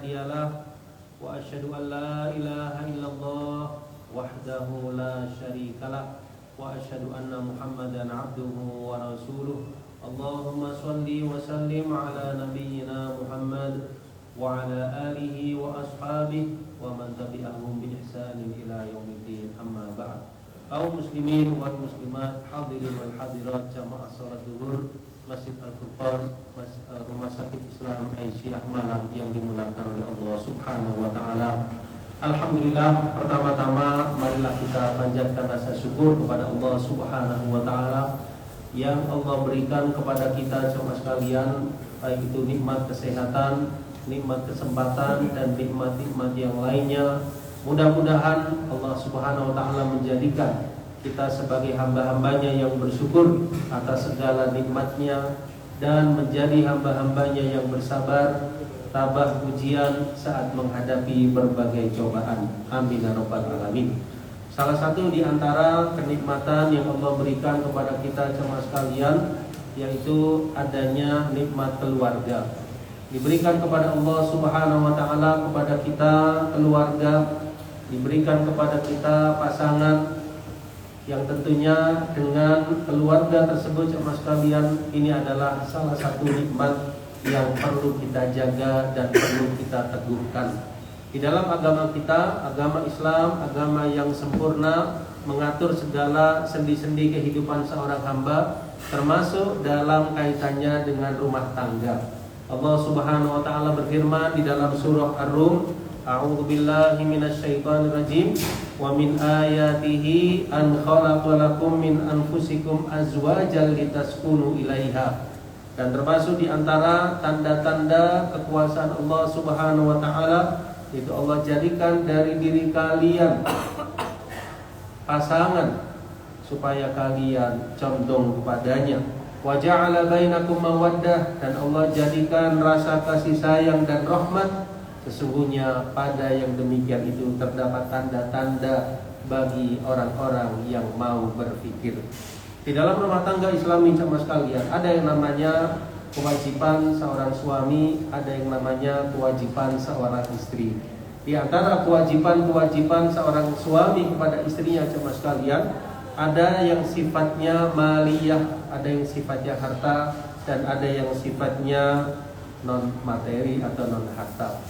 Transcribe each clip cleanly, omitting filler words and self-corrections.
هادي له وأشهد أن لا إله إلا الله وحده لا شريك له وأشهد أن محمدا عبده ورسوله اللهم صل وسلم على نبينا محمد وعلى آله وأصحابه ومن تبعهم بإحسان إلى يوم الدين أما بعد. Kaum muslimin wal muslimat, hadirin wal hadirat jamaah salat zuhur Masjid Al-Furqan, Rumah Sakit Islam Aisyah Malang yang dimuliakan oleh Allah Subhanahu wa taala. Alhamdulillah, pertama-tama marilah kita panjatkan rasa syukur kepada Allah Subhanahu wa taala yang Allah berikan kepada kita jemaah sekalian, baik itu nikmat kesehatan, nikmat kesempatan dan nikmat-nikmat yang lainnya. Mudah-mudahan Allah Subhanahu wa taala menjadikan kita sebagai hamba-hambanya yang bersyukur atas segala nikmatnya dan menjadi hamba-hambanya yang bersabar tabah ujian saat menghadapi berbagai cobaan. Amin ya rabbal alamin. Salah satu di antara kenikmatan yang Allah berikan kepada kita jemaah sekalian yaitu adanya nikmat keluarga. Diberikan kepada Allah Subhanahu wa taala kepada kita keluarga, diberikan kepada kita pasangan yang tentunya dengan keluarga tersebut jemaah sekalian ini adalah salah satu nikmat yang perlu kita jaga dan perlu kita teguhkan. Di dalam agama kita, agama Islam, agama yang sempurna, mengatur segala sendi-sendi kehidupan seorang hamba, termasuk dalam kaitannya dengan rumah tangga. Allah Subhanahu wa taala berfirman di dalam surah Ar-Rum, A'udzu billahi minasyaitonir rajim, wa min ayatihi an khalaqalakum min anfusikum azwajan litaskunu ilaiha. Dan termasuk di antara tanda-tanda kekuasaan Allah Subhanahu wa taala itu Allah jadikan dari diri kalian pasangan supaya kalian condong kepadanya. Wa ja'ala bainakum mawaddah, dan Allah jadikan rasa kasih sayang dan rahmat. Sesungguhnya pada yang demikian itu terdapat tanda-tanda bagi orang-orang yang mau berpikir. Di dalam rumah tangga Islami jemaah sekalian ada yang namanya kewajiban seorang suami, ada yang namanya kewajiban seorang istri. Di antara kewajiban-kewajiban seorang suami kepada istrinya jemaah sekalian, ada yang sifatnya maliyah, ada yang sifatnya harta, dan ada yang sifatnya non materi atau non harta.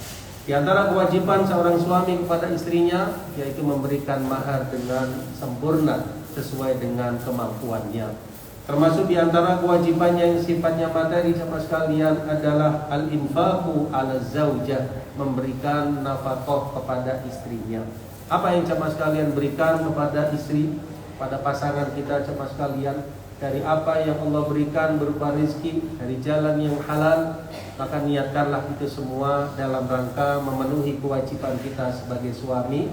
Di antara kewajiban seorang suami kepada istrinya yaitu memberikan mahar dengan sempurna sesuai dengan kemampuannya. Termasuk di antara kewajibannya yang sifatnya materi jemaah sekalian adalah al-infaqu 'ala zaujah, memberikan nafkah kepada istrinya. Apa yang jemaah sekalian berikan kepada istri, pada pasangan kita jemaah sekalian, dari apa yang Allah berikan berupa rezeki dari jalan yang halal, maka niatkanlah itu semua dalam rangka memenuhi kewajiban kita sebagai suami,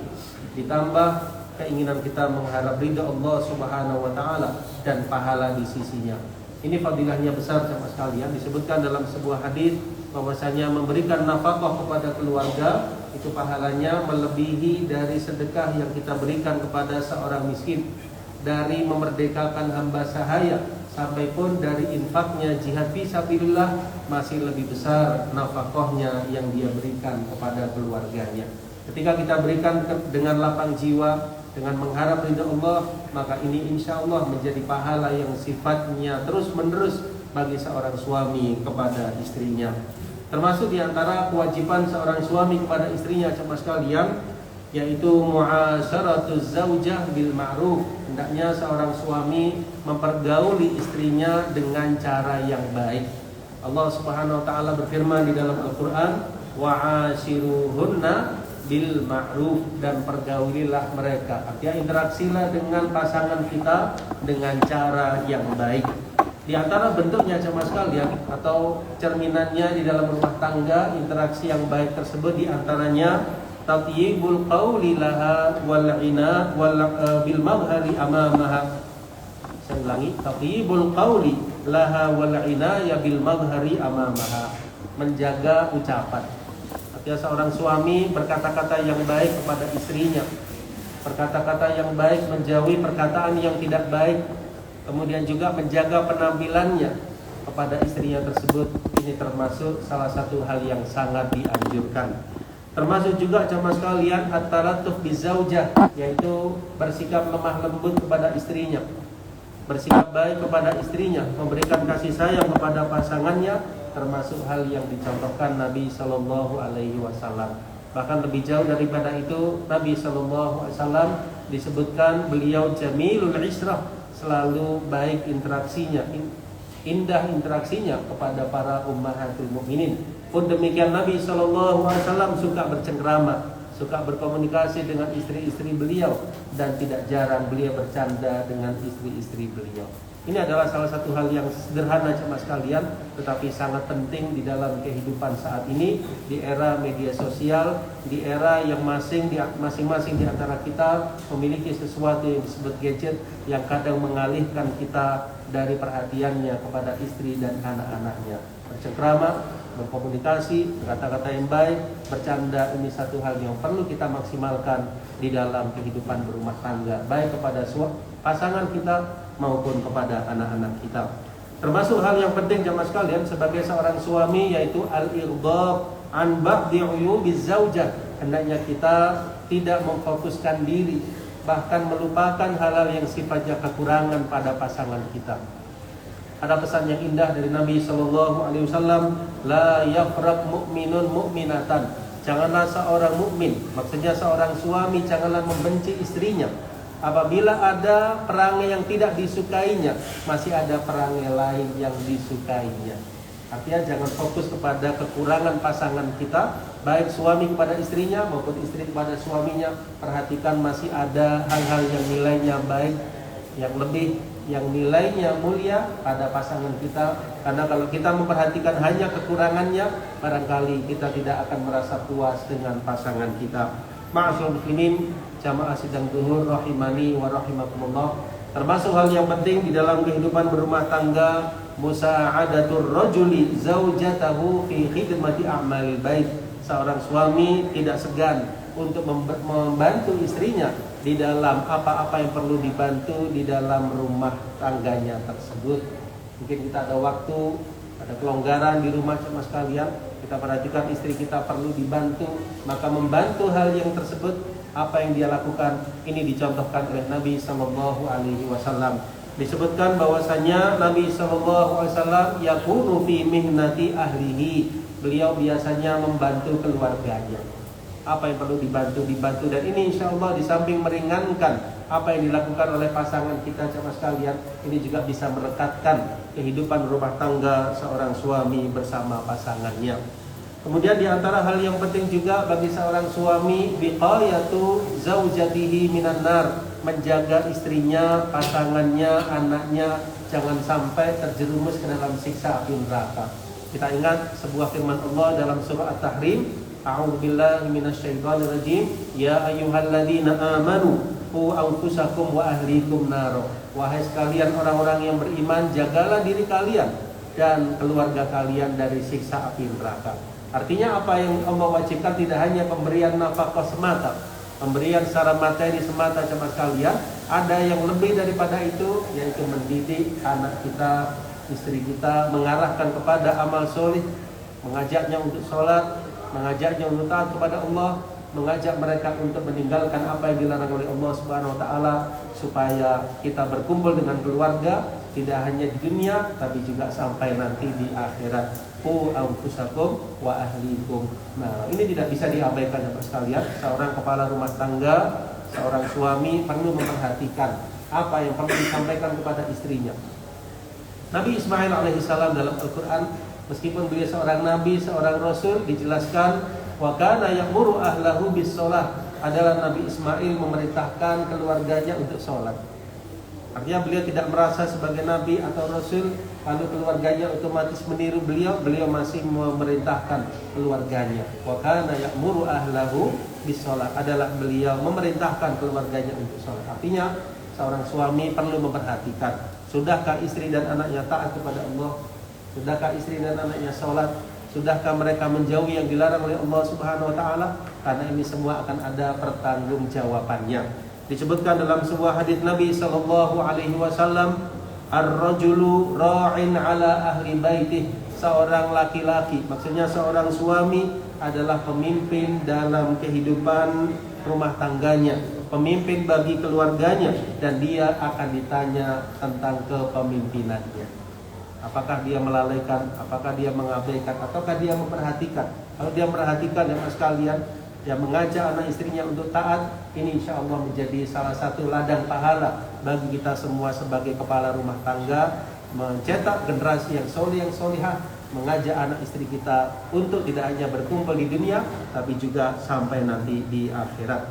ditambah keinginan kita mengharap ridha Allah Subhanahu wa taala dan pahala di sisinya. Ini fadilahnya besar jemaah sekalian. Disebutkan dalam sebuah hadis bahwasanya memberikan nafkah kepada keluarga itu pahalanya melebihi dari sedekah yang kita berikan kepada seorang miskin. Dari memerdekakan hamba sahaya sampai pun dari infaknya jihad fisabilillah masih lebih besar nafkahnya yang dia berikan kepada keluarganya. Ketika kita berikan dengan lapang jiwa, dengan mengharap ridha Allah, maka ini insya Allah menjadi pahala yang sifatnya terus menerus bagi seorang suami kepada istrinya. Termasuk di antara kewajiban seorang suami kepada istrinya jemaah sekalian yaitu mu'asyaratuz zaujah bil ma'ruf. Hendaknya seorang suami mempergauli istrinya dengan cara yang baik. Allah Subhanahu wa taala berfirman di dalam Al-Qur'an, wa'ashiruhunna bil ma'ruf, dan pergaulilah mereka. Artinya interaksilah dengan pasangan kita dengan cara yang baik. Di antara bentuknya jemaah sekalian atau cerminannya di dalam rumah tangga, interaksi yang baik tersebut di antaranya tatyibul qawli laha wal ina bil maghari amamaha. Saya ulangi, tatyibul qawli laha wal ina bil maghari amamaha. Menjaga ucapan. Artinya seorang suami berkata-kata yang baik kepada istrinya, berkata-kata yang baik, menjauhi perkataan yang tidak baik, kemudian juga menjaga penampilannya kepada istrinya tersebut, ini termasuk salah satu hal yang sangat dianjurkan. Termasuk juga jamaah sekalian at-talatuf bizaujah, yaitu bersikap lemah lembut kepada istrinya, bersikap baik kepada istrinya, memberikan kasih sayang kepada pasangannya, termasuk hal yang dicontohkan Nabi Shallallahu Alaihi Wasallam. Bahkan lebih jauh daripada itu, Nabi Shallallahu Alaihi Wasallam disebutkan beliau jamilul ishrah, selalu baik interaksinya, indah interaksinya kepada para ummahatul mukminin. Pun demikian Nabi Shallallahu Alaihi Wasallam suka bercengkrama, suka berkomunikasi dengan istri-istri beliau, dan tidak jarang beliau bercanda dengan istri-istri beliau. Ini adalah salah satu hal yang sederhana jemaah sekalian, tetapi sangat penting di dalam kehidupan saat ini, di era media sosial, di era yang masing-masing di antara kita memiliki sesuatu yang disebut gadget yang kadang mengalihkan kita dari perhatiannya kepada istri dan anak-anaknya. Bercengkrama, berkomunikasi, kata-kata yang baik, bercanda, ini satu hal yang perlu kita maksimalkan di dalam kehidupan berumah tangga, baik kepada pasangan kita maupun kepada anak-anak kita. Termasuk hal yang penting jemaah sekalian sebagai seorang suami, yaitu al-irdhab an ba'di uyubiz zaujah. Hendaknya kita tidak memfokuskan diri, bahkan melupakan hal-hal yang sifatnya kekurangan pada pasangan kita. Ada pesan yang indah dari Nabi Shallallahu Alaihi Wasallam, la yafraq mu'minun mu'minatan. Janganlah seorang mukmin, maksudnya seorang suami, janganlah membenci istrinya. Apabila ada perangai yang tidak disukainya, masih ada perangai lain yang disukainya. Artinya jangan fokus kepada kekurangan pasangan kita, baik suami kepada istrinya maupun istri kepada suaminya. Perhatikan masih ada hal-hal yang nilainya baik, yang nilainya mulia pada pasangan kita. Karena kalau kita memperhatikan hanya kekurangannya, barangkali kita tidak akan merasa puas dengan pasangan kita. Ma'asyiral muslimin, jamaah sidang zuhur rahimani wa rahimakumullah. Termasuk hal yang penting di dalam kehidupan berumah tangga, musa'adatur rajuli zaujatahu fi khidmati a'malil bait. Seorang suami tidak segan untuk membantu istrinya di dalam apa-apa yang perlu dibantu di dalam rumah tangganya tersebut. Mungkin kita ada waktu, ada kelonggaran di rumah jemaah sekalian, kita perhatikan istri kita perlu dibantu, maka membantu hal yang tersebut, apa yang dia lakukan, ini dicontohkan oleh Nabi Sallallahu Alaihi Wasallam. Disebutkan bahwasanya Nabi Sallallahu Alaihi Wasallam yakunu fi mihnati ahlihi, beliau biasanya membantu keluarganya. Apa yang perlu dibantu, dan ini insya Allah di samping meringankan apa yang dilakukan oleh pasangan kita jemaah sekalian, ini juga bisa merekatkan kehidupan rumah tangga seorang suami bersama pasangannya. Kemudian di antara hal yang penting juga bagi seorang suami, biqayatu zaujatihi minan nar, menjaga istrinya, pasangannya, anaknya jangan sampai terjerumus ke dalam siksa api neraka. Kita ingat sebuah firman Allah dalam surah At-Tahrim, a'udzubillahi minasyaitonirrajim, ya ayyuhalladzina amanu qu anfusakum wa ahlikum nar. Wahai sekalian orang-orang yang beriman, jagalah diri kalian dan keluarga kalian dari siksa api neraka. Artinya apa yang Allah wajibkan tidak hanya pemberian nafkah semata, pemberian secara materi semata jemaah sekalian, ada yang lebih daripada itu, yaitu mendidik anak kita, istri kita, mengarahkan kepada amal soleh, mengajaknya untuk sholat, mengajaknya untuk taat kepada Allah, mengajak mereka untuk meninggalkan apa yang dilarang oleh Allah Subhanahu wa taala, supaya kita berkumpul dengan keluarga tidak hanya di dunia tapi juga sampai nanti di akhirat. Qu anfusakum wa ahlikum. Nah, ini tidak bisa diabaikan Bapak sekalian. Seorang kepala rumah tangga, seorang suami perlu memperhatikan apa yang perlu disampaikan kepada istrinya. Nabi Ismail alaihissalam dalam Al-Quran, meskipun beliau seorang nabi, seorang rasul, dijelaskan wa kana ya'muru ahlahu bis shalah, adalah Nabi Ismail memerintahkan keluarganya untuk sholat. Artinya beliau tidak merasa sebagai nabi atau rasul lalu keluarganya otomatis meniru beliau. Beliau masih memerintahkan keluarganya. Wa kana ya'muru ahlahu bis shalah, adalah beliau memerintahkan keluarganya untuk sholat. Artinya seorang suami perlu memperhatikan, sudahkah istri dan anaknya taat kepada Allah? Sudahkah istri dan anaknya sholat? Sudahkah mereka menjauhi yang dilarang oleh Allah Subhanahu wa taala? Karena ini semua akan ada pertanggungjawabannya. Disebutkan dalam sebuah hadis Nabi sallallahu alaihi wasallam, Ar-rajulu ra'in ala ahli baitih. Seorang laki-laki, maksudnya seorang suami adalah pemimpin dalam kehidupan rumah tangganya, pemimpin bagi keluarganya, dan dia akan ditanya tentang kepemimpinannya. Apakah dia melalaikan, apakah dia mengabaikan, ataukah dia memperhatikan? Kalau dia memperhatikan, ya mas kalian, dia mengajak anak istrinya untuk taat, ini insya Allah menjadi salah satu ladang pahala bagi kita semua sebagai kepala rumah tangga, mencetak generasi yang soleh, yang solihah, mengajak anak istri kita untuk tidak hanya berkumpul di dunia, tapi juga sampai nanti di akhirat.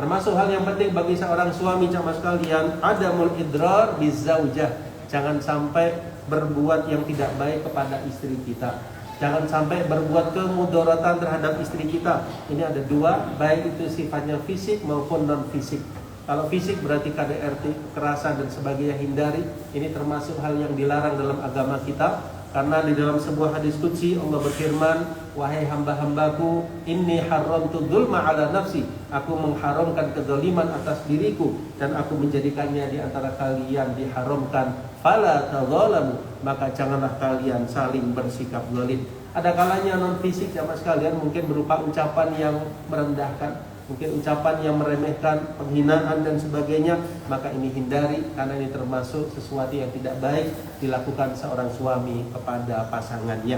Termasuk hal yang penting bagi seorang suami, jamaah sekalian, adamul idrar bizaujah. Jangan sampai berbuat yang tidak baik kepada istri kita. Jangan sampai berbuat kemudaratan terhadap istri kita. Ini ada dua, baik itu sifatnya fisik maupun non fisik. Kalau fisik berarti KDRT, kekerasan dan sebagainya, hindari. Ini termasuk hal yang dilarang dalam agama kita. Karena di dalam sebuah hadis qudsi Allah berfirman, wahai hamba-hambaku, inni haramtu dzulma ala nafsi. Aku mengharamkan kezaliman atas diriku dan aku menjadikannya di antara kalian diharamkan. Fala tadzalamu, maka janganlah kalian saling bersikap zalim. Ada kalanya non fisik jamaah sekalian mungkin berupa ucapan yang merendahkan, mungkin ucapan yang meremehkan, penghinaan dan sebagainya, maka ini hindari karena ini termasuk sesuatu yang tidak baik dilakukan seorang suami kepada pasangannya.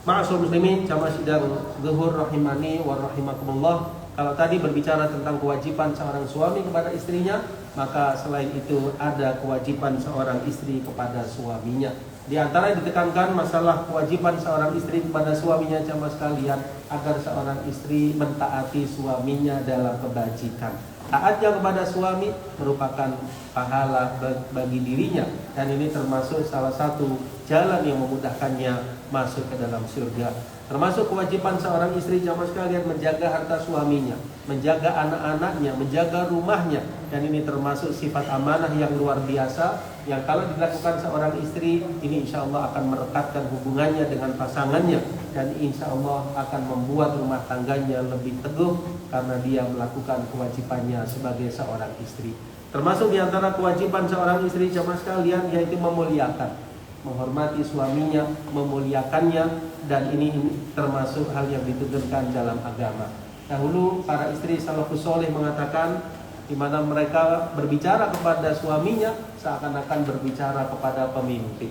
Ma'asyiral muslimin, jamaah sidang zuhur rahimani wa rahimakumullah. Kalau tadi berbicara tentang kewajiban seorang suami kepada istrinya, maka selain itu ada kewajiban seorang istri kepada suaminya. Di antara yang ditekankan masalah kewajiban seorang istri kepada suaminya, jamaah sekalian, agar seorang istri mentaati suaminya dalam kebajikan. Taatnya kepada suami merupakan pahala bagi dirinya, dan ini termasuk salah satu jalan yang memudahkannya masuk ke dalam surga. Termasuk kewajiban seorang istri, jamaah sekalian, menjaga harta suaminya, menjaga anak-anaknya, menjaga rumahnya, dan ini termasuk sifat amanah yang luar biasa yang kalau dilakukan seorang istri, ini insya Allah akan merekatkan hubungannya dengan pasangannya, dan insya Allah akan membuat rumah tangganya lebih teguh karena dia melakukan kewajibannya sebagai seorang istri. Termasuk diantara kewajiban seorang istri, jamaah sekalian, yaitu memuliakan, menghormati suaminya, memuliakannya, dan ini termasuk hal yang dituntunkan dalam agama. Dahulu para istri salafus soleh mengatakan, di mana mereka berbicara kepada suaminya seakan-akan berbicara kepada pemimpin.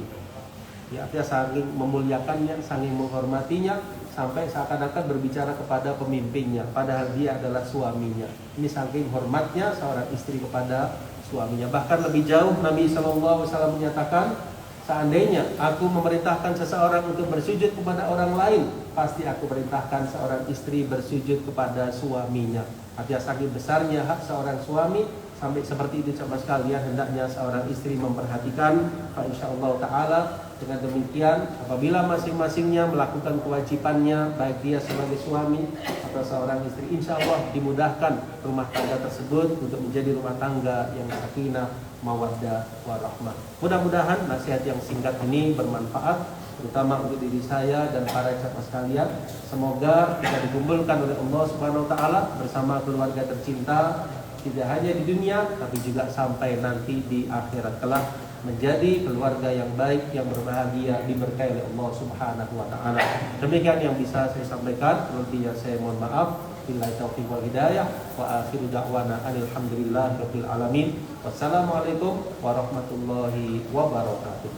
Ya, artinya saking memuliakannya, saking menghormatinya, sampai seakan-akan berbicara kepada pemimpinnya, padahal dia adalah suaminya. Ini saking hormatnya seorang istri kepada suaminya. Bahkan lebih jauh Nabi SAW menyatakan, seandainya aku memerintahkan seseorang untuk bersujud kepada orang lain, pasti aku perintahkan seorang istri bersujud kepada suaminya. Artinya saking besarnya hak seorang suami, sampai seperti itu jemaah sekalian, hendaknya seorang istri memperhatikan. Insyaallah taala dengan demikian, apabila masing-masingnya melakukan kewajibannya, baik dia sebagai suami atau seorang istri, insyaallah dimudahkan rumah tangga tersebut untuk menjadi rumah tangga yang sakinah, mawaddah, warahmah. Mudah-mudahan nasihat yang singkat ini bermanfaat, terutama untuk diri saya dan para jamaah sekalian. Semoga kita dikumpulkan oleh Allah Subhanahu wa taala bersama keluarga tercinta, tidak hanya di dunia tapi juga sampai nanti di akhirat kelak, menjadi keluarga yang baik, yang berbahagia, diberkahi oleh Allah Subhanahu wa taala. Demikian yang bisa saya sampaikan, lebihnya saya mohon maaf. Billahi taufiq wal hidayah, wa akhiru da'wana alhamdulillahirabbil alamin. Wassalamualaikum warahmatullahi wabarakatuh.